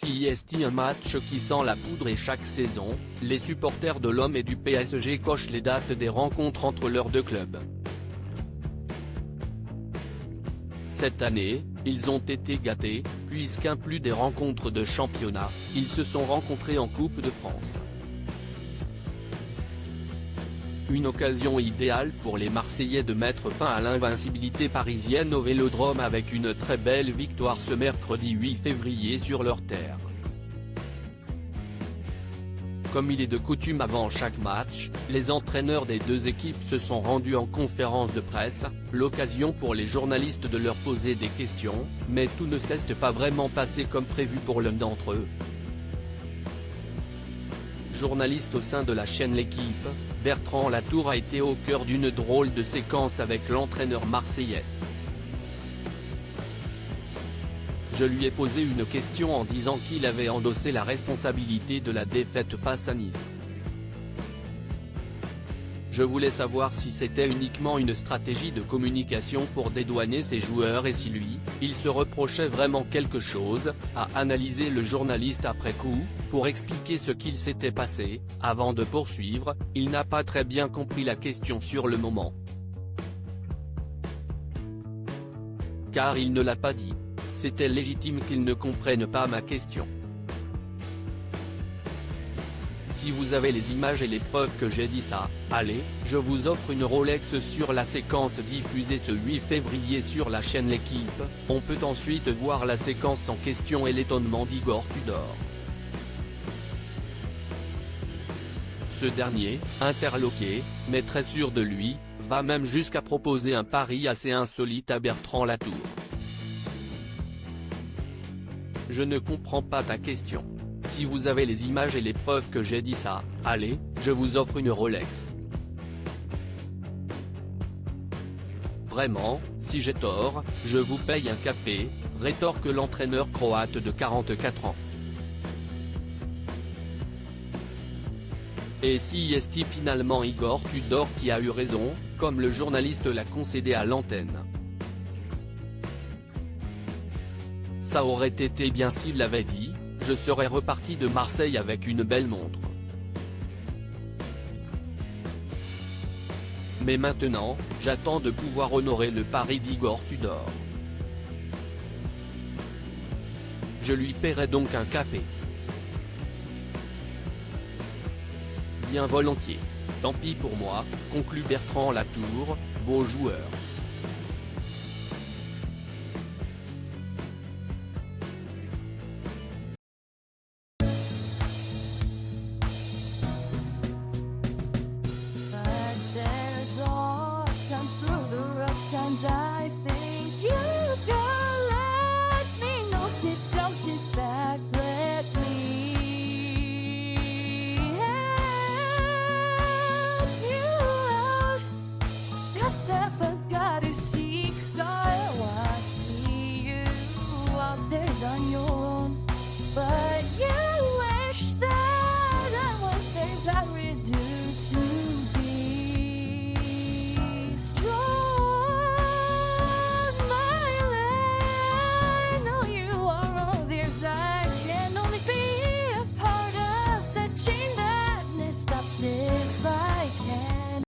Si est un match qui sent la poudre et chaque saison, les supporters de l'Homme et du PSG cochent les dates des rencontres entre leurs deux clubs. Cette année, ils ont été gâtés, puisqu'en plus des rencontres de championnat, ils se sont rencontrés en Coupe de France. Une occasion idéale pour les Marseillais de mettre fin à l'invincibilité parisienne au Vélodrome avec une très belle victoire ce mercredi 8 février sur leur terre. Comme il est de coutume avant chaque match, les entraîneurs des deux équipes se sont rendus en conférence de presse, l'occasion pour les journalistes de leur poser des questions, mais tout ne s'est pas vraiment passé comme prévu pour l'un d'entre eux. Journaliste au sein de la chaîne L'Équipe, Bertrand Latour a été au cœur d'une drôle de séquence avec l'entraîneur marseillais. Je lui ai posé une question en disant qu'il avait endossé la responsabilité de la défaite face à Nice. Je voulais savoir si c'était uniquement une stratégie de communication pour dédouaner ses joueurs et si lui, il se reprochait vraiment quelque chose, a analysé le journaliste après coup, pour expliquer ce qu'il s'était passé. Avant de poursuivre, il n'a pas très bien compris la question sur le moment. Car il ne l'a pas dit. C'était légitime qu'il ne comprenne pas ma question. Si vous avez les images et les preuves que j'ai dit ça, allez, je vous offre une Rolex sur la séquence diffusée ce 8 février sur la chaîne L'Équipe. On peut ensuite voir la séquence en question et l'étonnement d'Igor Tudor. Ce dernier, interloqué, mais très sûr de lui, va même jusqu'à proposer un pari assez insolite à Bertrand Latour. Je ne comprends pas ta question. Si vous avez les images et les preuves que j'ai dit ça, allez, je vous offre une Rolex. Vraiment, si j'ai tort, je vous paye un café, rétorque l'entraîneur croate de 44 ans. Et si est finalement Igor Tudor qui a eu raison, comme le journaliste l'a concédé à l'antenne. Ça aurait été bien s'il l'avait dit, je serais reparti de Marseille avec une belle montre. Mais maintenant, j'attends de pouvoir honorer le pari d'Igor Tudor. Je lui paierai donc un café. Bien volontiers. Tant pis pour moi, conclut Bertrand Latour, beau joueur.